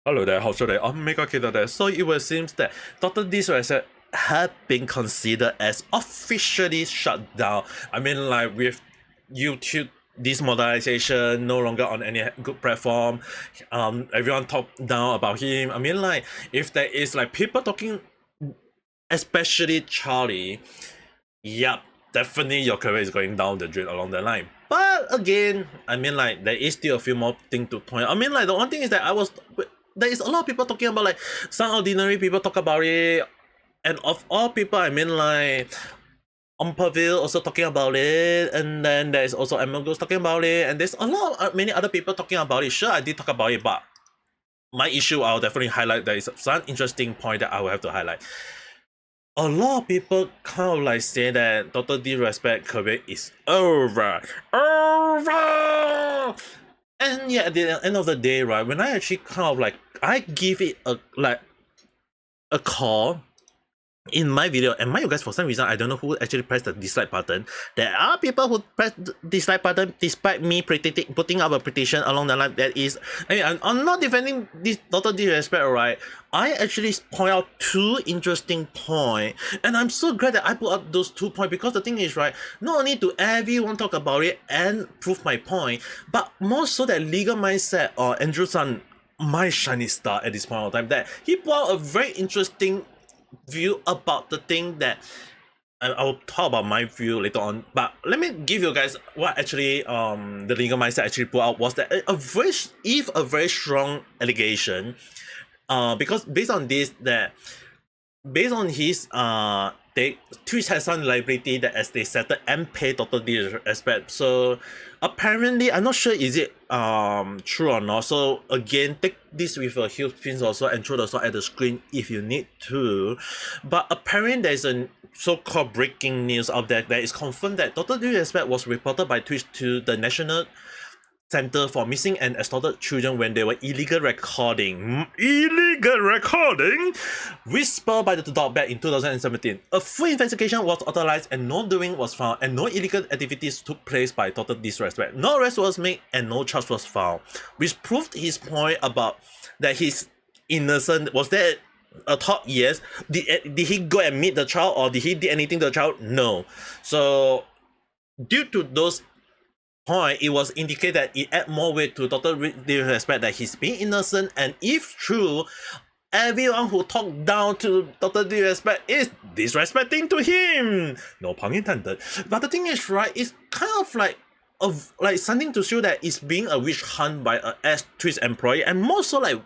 Hello there, how's your day? Ame Gakita there. So it will seem that Dr. Desu had been considered as officially shut down. I mean, like with YouTube demonetization, no longer on any good platform. Everyone talk down about him. I mean, like if there is like people talking, especially Charlie, yep, definitely your career is going down the drain along the line. But again, I mean, like there is still a few more things to point out. I mean, like the one thing is that there is a lot of people talking about like some ordinary people talk about it, and of all people, I mean like oompaville also talking about it, and then there's also Asmongold talking about it, and there's a lot of many other people talking about it. Sure, I did talk about it, but my issue I'll definitely highlight. There is some interesting point that I will have to highlight. A lot of people kind of like say that Dr. D Respect career is over. Over! And yeah, at the end of the day, right, when I actually kind of like I give it a call in my video, and mind you guys, for some reason I don't know who actually pressed the dislike button. There are people who press the dislike button despite me putting up a petition along the line that is, I mean, I'm not defending this Dr. Disrespect, right? I actually point out two interesting points, and I'm so glad that I put up those 2 points, because the thing is, right, not only do everyone talk about it and prove my point, but more so that legal mindset or Andrew San, my shiny star at this point of time, that he put out a very interesting view about the thing that I'll talk about my view later on, but let me give you guys what actually the legal mindset actually put out was that a very strong allegation, because based on this, that based on his they Twitch has some liability that as they settle and pay Dr. D aspect. So apparently I'm not sure is it true or not. So again, take this with a huge pinch also, and throw the sword at the screen if you need to. But apparently there's a so-called breaking news out there that is confirmed that Dr. D aspect was reported by Twitch to the National Center for Missing and Extorted Children when they were illegal recording. Illegal recording? Whispered by the dog back in 2017. A full investigation was authorized and no doing was found, and no illegal activities took place by total disrespect. No arrest was made and no charge was found, which proved his point about that he's innocent. Was there a thought? Yes. Did he go and meet the child, or did he do anything to the child? No. So due to those point, it was indicated that it add more weight to total disrespect that he's being innocent, and if true, everyone who talk down to total disrespect is disrespecting to him. No pun intended. But the thing is, right, it's kind of like something to show that it's being a witch hunt by a ex-Twitch employee, and more so like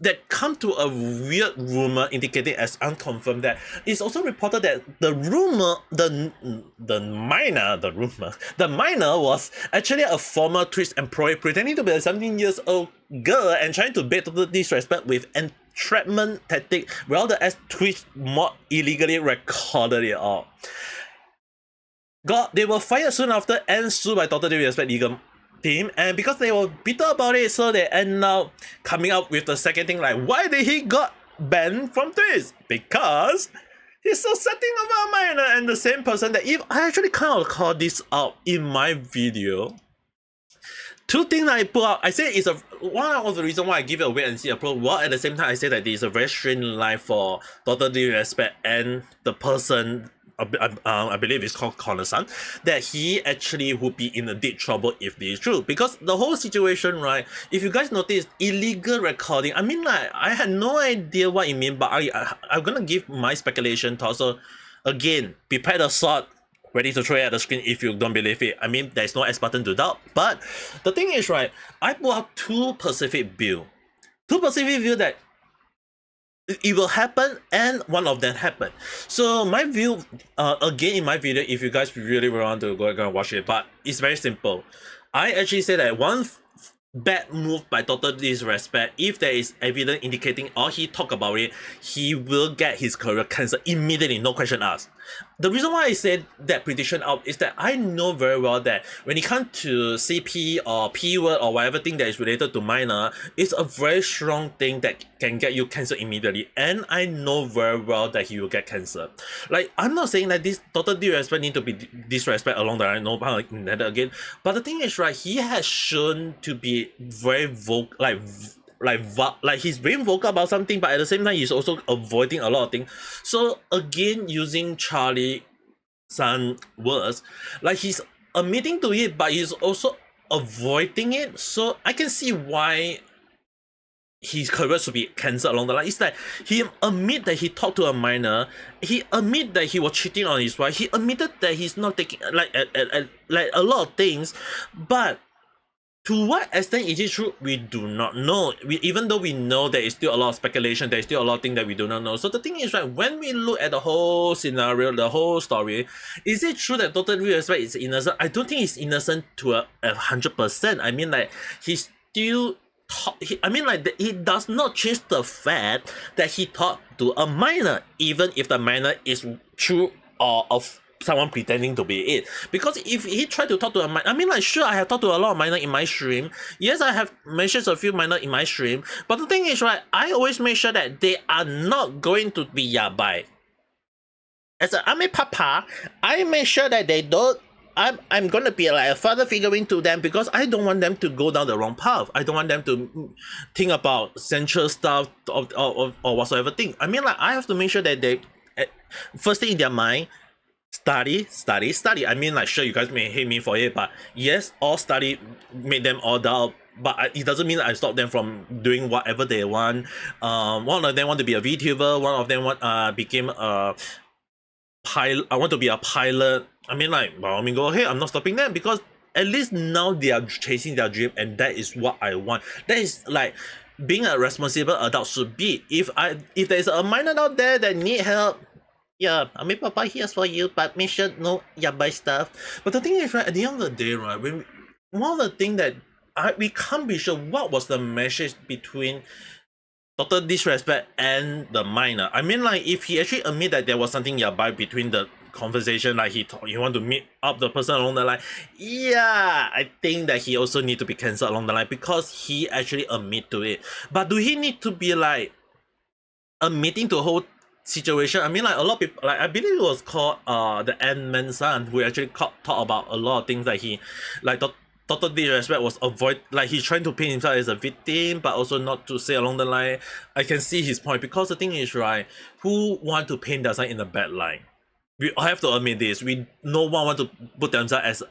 that come to a weird rumor indicating as unconfirmed that it's also reported that the minor was actually a former Twitch employee pretending to be a 17 years old girl and trying to bait total disrespect with entrapment tactic, while the Twitch mod illegally recorded it all. They were fired soon after and sued by total disrespect legal team, and because they were bitter about it, so they end up coming up with the second thing, like, why did he got banned from Twitch? Because he's so setting over a minor, and the same person that if I actually kind of call this out in my video. Two things I put out, I say it's one of the reasons why I give it a wait and see approach, while at the same time I say that this is a very strange line for total disrespect and the person, I believe it's called Connor-san, that he actually would be in a deep trouble if this is true. Because the whole situation, right, if you guys notice, illegal recording, I mean, like, I had no idea what it means, but I'm gonna give my speculation thoughts. So again, prepare the sword, ready to throw it at the screen if you don't believe it. I mean, there's no X button to doubt. But the thing is, right, I put out two specific view that it will happen, and one of them happened. So my view, again in my video, if you guys really want to go and watch it, but it's very simple. I actually say that one bad move by total disrespect, if there is evidence indicating or he talk about it, he will get his career cancelled immediately, no question asked. The reason why I said that prediction out is that I know very well that when it comes to CP or P word or whatever thing that is related to minor, it's a very strong thing that can get you cancelled immediately, and I know very well that he will get cancelled. Like, I'm not saying that this total disrespect need to be disrespect along the line, no pun intended again, but the thing is, right, he has shown to be very like he's being vocal about something, but at the same time he's also avoiding a lot of things. So again, using Charlie San words, like he's admitting to it, but he's also avoiding it. So I can see why his career should be cancelled along the line. It's like he admit that he talked to a minor, he admit that he was cheating on his wife, he admitted that he's not taking like like a lot of things, but to what extent is it true? We do not know. Even though we know there is still a lot of speculation, there is still a lot of things that we do not know. So the thing is, right, when we look at the whole scenario, the whole story, is it true that Dr. Respect is innocent? I don't think he's innocent to 100%. I mean, like, he's still it does not change the fact that he talked to a minor, even if the minor is true or of someone pretending to be it. Because if he tried to talk to a minor, I mean, like, sure, I have talked to a lot of minor in my stream. Yes, I have mentioned a few minor in my stream. But the thing is, right, I always make sure that they are not going to be yabai. As an Ame Papa, I make sure that they don't. I'm gonna be like a father figurine to them because I don't want them to go down the wrong path. I don't want them to think about central stuff or whatsoever thing. I mean, like, I have to make sure that they, first thing in their mind, study. I mean, like, sure, you guys may hate me for it, but yes, all study made them all down. But it doesn't mean I stop them from doing whatever they want. One of them want to be a VTuber. One of them became a pilot. I want to be a pilot. I mean, like, by all means, go ahead. I'm not stopping them because at least now they are chasing their dream, and that is what I want. That is like being a responsible adult should be. If there's a minor out there that need help, yeah, I mean, Papa here's for you, but make sure no buy stuff. But the thing is, right, at the end of the day, right, when one of the things that we can't be sure what was the message between Dr. Disrespect and the minor. I mean, like, if he actually admit that there was something yabai between the conversation, like he want to meet up the person along the line, yeah, I think that he also need to be cancelled along the line because he actually admit to it. But do he need to be like admitting to the whole situation? I mean, like, a lot of people, like, I believe it was called the Ant-Man son, who actually talk about a lot of things that he, like, Dr. Disrespect was like, he's trying to paint himself as a victim, but also not to say along the line. I can see his point because the thing is, right, who want to paint themselves in a bad light? We have to admit this. No one want to put themselves as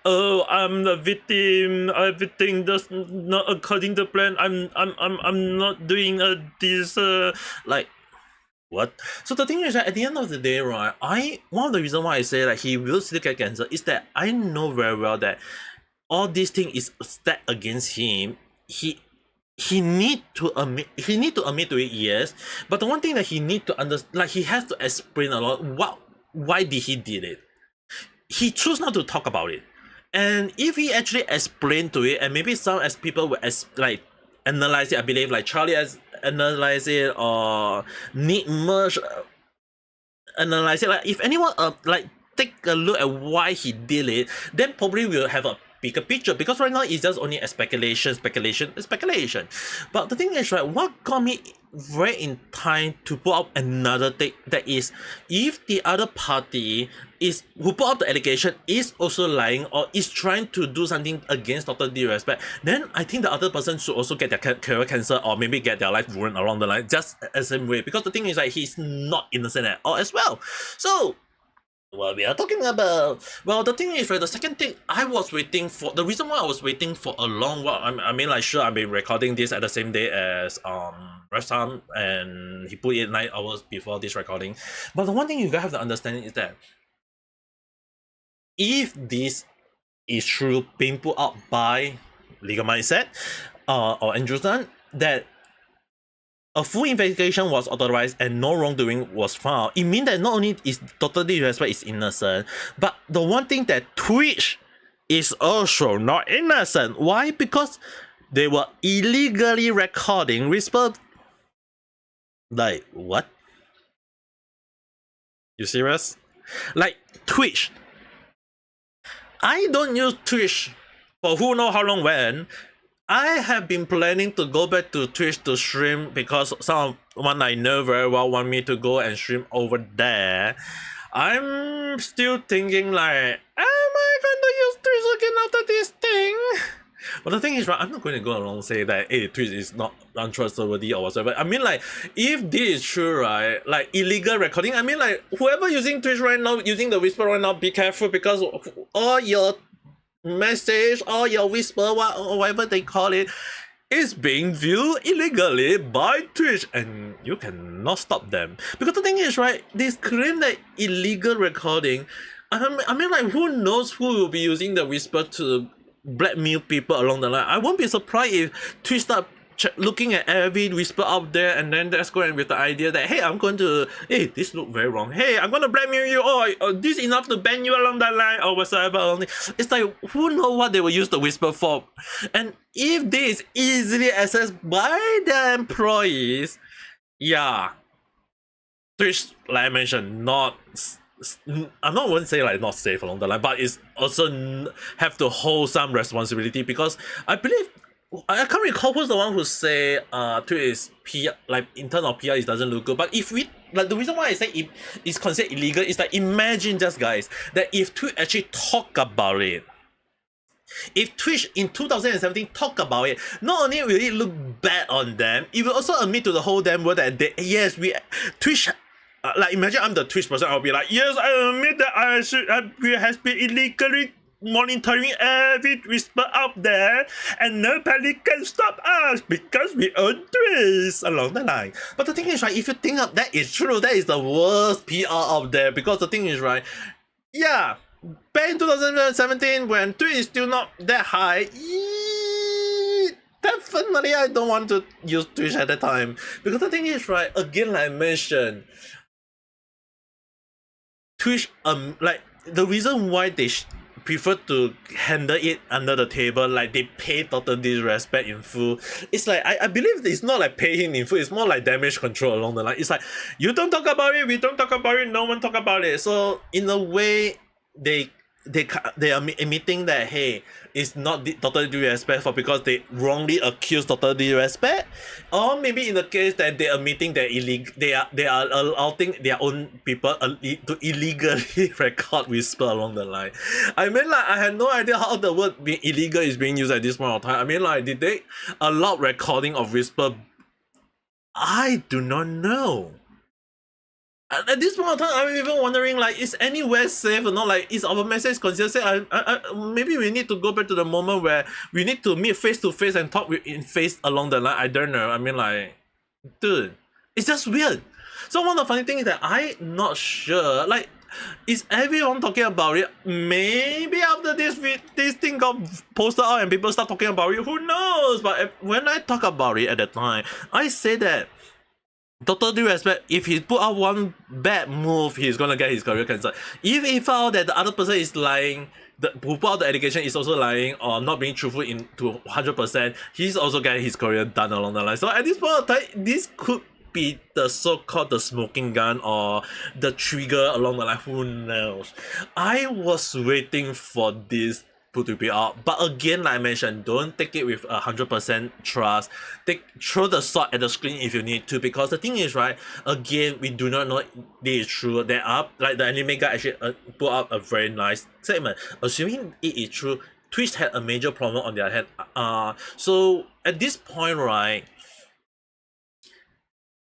oh, I'm the victim. Everything does not according to plan. I'm not doing this like what? So the thing is that at the end of the day, right, one of the reasons why I say that he will still get cancer is that I know very well that all these things is stacked against him. He need to admit to it, yes, but the one thing that he need to understand, like, he has to explain a lot why did he did it. He choose not to talk about it, and if he actually explain to it, and maybe some as people will like analyze it, I believe like Charlie has analyze it, or Nick Merge analyze it, like, if anyone like take a look at why he did it, then probably we'll have a bigger picture, because right now it's just only a speculation. But the thing is, right, what got me very in time to put up another thing, that is, if the other party is who put up the allegation is also lying or is trying to do something against Dr. Disrespect, then I think the other person should also get their career cancer, or maybe get their life ruined along the line, just the same way, because the thing is, like, he's not innocent at all as well. So what we are talking about, well, the thing is, right, the second thing I was waiting for, the reason why I was waiting for a long while, I mean, like, sure, I've been recording this at the same day as Rev, and he put it 9 hours before this recording. But the one thing you guys have to understand is that if this is true, being put out by Legal Mindset or Andrew Tan, that a full investigation was authorized and no wrongdoing was found, it means that not only is Dr. Disrespect is innocent, but the one thing that Twitch is also not innocent. Why? Because they were illegally recording Whisper. Like, what? You serious? Like, Twitch. I don't use Twitch for who know how long when. I have been planning to go back to Twitch to stream because someone I know very well want me to go and stream over there. I'm still thinking like, am I going to use Twitch again after this thing? But the thing is, right, I'm not going to go along say that hey, Twitch is not untrustworthy or whatsoever. I mean, like, if this is true, right, like illegal recording, I mean, like, whoever using Twitch right now, using the whisper right now, be careful because all your message, all your whisper, whatever they call it, is being viewed illegally by Twitch, and you cannot stop them. Because the thing is, right, they claim that illegal recording. I mean, like, who knows who will be using the whisper to blackmail people along the line. I won't be surprised if Twitch start looking at every whisper out there, and then that's going with the idea that hey, I'm going to this look very wrong. Hey, I'm going to blackmail you. This enough to ban you along the line or whatsoever. It's like who know what they will use the whisper for, and if this is easily accessed by the employees, yeah, Twitch, like I mentioned, not. I'm not going to say like not safe along the line, but it's also have to hold some responsibility because I believe I can't recall who's the one who say Twitch is PR, like in terms of PR it doesn't look good. But if we like the reason why I say it is considered illegal is like imagine just guys that if Twitch actually talk about it. If Twitch in 2017 talk about it, not only will it look bad on them, it will also admit to the whole damn world that yes, Twitch. Like imagine I'm the Twitch person, I'll be like, yes, I admit that we has been illegally monitoring every whisper out there, and nobody can stop us because we own Twitch along the line. But the thing is, right, if you think of that is true, that is the worst PR out there because the thing is, right, yeah, back in 2017 when Twitch is still not that high. Definitely, I don't want to use Twitch at that time because the thing is, right, again, like I mentioned. Twitch, like the reason why they prefer to handle it under the table, like they pay total disrespect in full. It's like I believe it's not like pay him in full. It's more like damage control along the line. It's like you don't talk about it, we don't talk about it, no one talk about it. So in a way, they are admitting that hey, it's not total disrespect for because they wrongly accuse total disrespect, or maybe in the case that they are admitting that they are allowing their own people to illegally record whisper along the line. I mean, like I had no idea how the word being illegal is being used at this point of time. I mean, like did they allow recording of whisper? I do not know. At this point of time, I'm even wondering, like, is anywhere safe or not? Like, is our message considered safe? Maybe we need to go back to the moment where we need to meet face to face and talk in face along the line. I don't know. I mean, like, dude, it's just weird. So one of the funny things is that I'm not sure. Like, is everyone talking about it? Maybe after this thing got posted out and people start talking about it, who knows? But when I talk about it at the time, I say that. Total due respect, if he put out one bad move, he's gonna get his career cancelled. If he found that the other person is lying, who put out the allegation is also lying or not being truthful to 100%, he's also getting his career done along the line. So at this point of time, this could be the so-called the smoking gun or the trigger along the line, who knows. I was waiting for this to be out, but again, like I mentioned, don't take it with 100% trust. Throw the sword at the screen if you need to, because the thing is, right, again, we do not know this is true. There are, like the anime guy actually put out a very nice statement. Assuming it is true, Twitch had a major problem on their head. So at this point, right,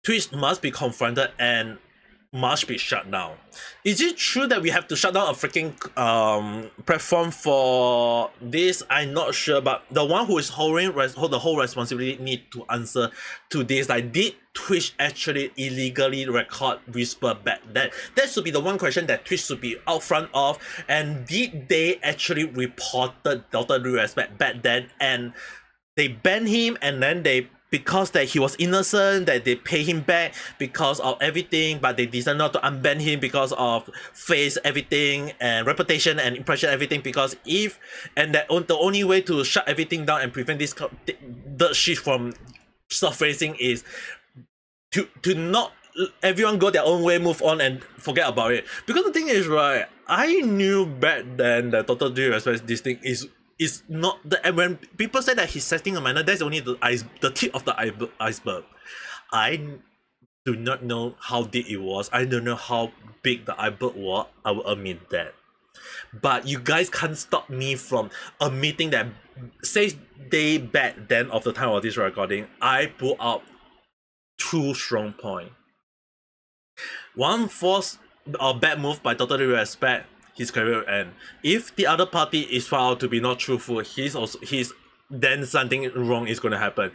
Twitch must be confronted and must be shut down. Is it true that we have to shut down a freaking platform for this? I'm not sure, but the one who is holding the whole responsibility need to answer to this. Like, did Twitch actually illegally record whisper back then? That should be the one question that Twitch should be out front of. And did they actually reported Dr. Respect back then and they banned him, and then because that he was innocent, that they pay him back because of everything, but they decided not to unban him because of face everything and reputation and impression everything, because the only way to shut everything down and prevent this dirt shit from surfacing is to not everyone go their own way, move on and forget about it. Because the thing is, right, I knew back then that total disrespect this thing is not the, and when people say that he's setting a minor, that's only the tip of the iceberg. I do not know how deep it was. I don't know how big the iceberg was. I will admit that. But you guys can't stop me from admitting that 6 days back then of the time of this recording, I put out 2 strong points. One false or bad move by totally respect, his career will end. If the other party is found out to be not truthful, he's then something wrong is gonna happen.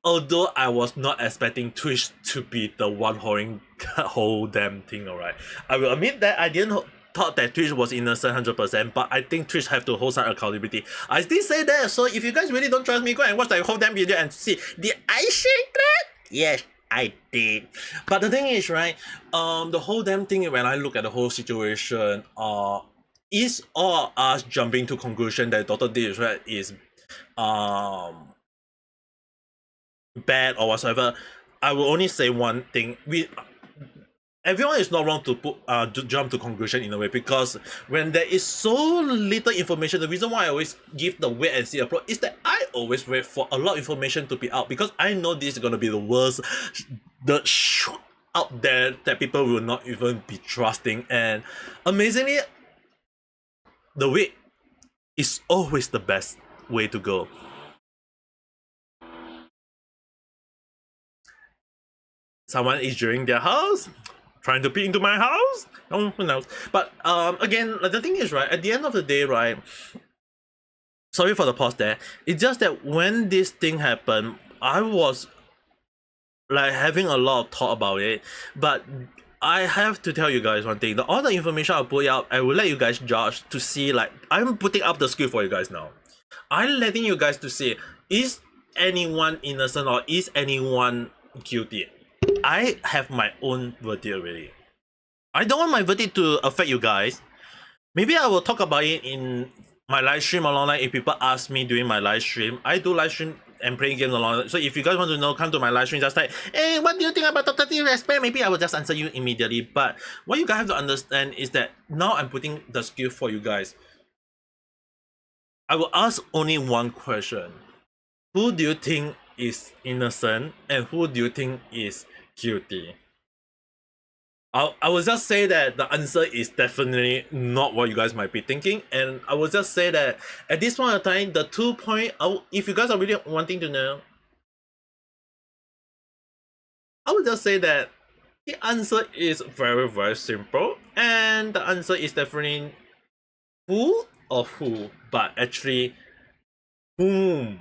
Although I was not expecting Twitch to be the one holding the whole damn thing, alright. I will admit that I didn't thought that Twitch was innocent 100%, but I think Twitch have to hold some accountability. I still say that, so if you guys really don't trust me, go and watch the whole damn video and see. Did I say that? Yes, I did. But the thing is, right, the whole damn thing, when I look at the whole situation, is all us jumping to conclusion that Dr. This right is bad or whatsoever. I will only say one thing. Everyone is not wrong to jump to conclusion in a way, because when there is so little information, the reason why I always give the wait and see approach is that I always wait for a lot of information to be out, because I know this is gonna be the worst, out there that people will not even be trusting. And amazingly, the wait is always the best way to go. Someone is during their house, trying to peek into my house. Oh, who knows? But again, the thing is, right, at the end of the day, right, sorry for the pause there. It's just that when this thing happened, I was like having a lot of thought about it. But I have to tell you guys one thing. All the information I put out, I will let you guys judge to see. Like, I'm putting up the script for you guys now. I'm letting you guys to see, is anyone innocent or is anyone guilty? I have my own verdict already. I don't want my verdict to affect you guys. Maybe I will talk about it in my live stream along. Like, if people ask me during my live stream, I do live stream and play games along. So if you guys want to know, come to my live stream, just like, hey, what do you think about totally respect? Maybe I will just answer you immediately. But what you guys have to understand is that now I'm putting the skill for you guys. I will ask only one question. Who do you think is innocent and who do you think is guilty? I will just say that the answer is definitely not what you guys might be thinking, and I will just say that at this point of time, the 2 point, if you guys are really wanting to know, I would just say that the answer is very, very simple, and the answer is definitely who or who, but actually whom.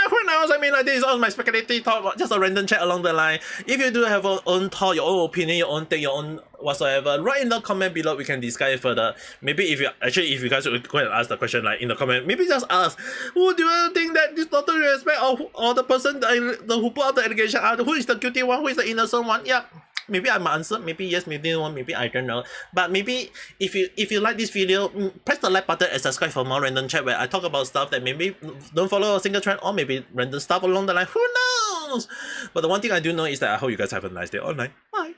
Who knows? I mean, like, this is all my speculative thought, just a random chat along the line. If you do have your own thought, your own opinion, your own thing, your own whatsoever, write in the comment below. We can discuss it further. Maybe if you guys would go and ask the question like in the comment, maybe just ask, who do you think that this total respect, or the person who put out the allegation, who is the guilty one, who is the innocent one? Yeah. Maybe I'm answer, maybe yes, maybe no, maybe I don't know. But maybe if you like this video, press the like button and subscribe for more random chat where I talk about stuff that maybe don't follow a single trend, or maybe random stuff along the line. Who knows? But the one thing I do know is that I hope you guys have a nice day online. Bye.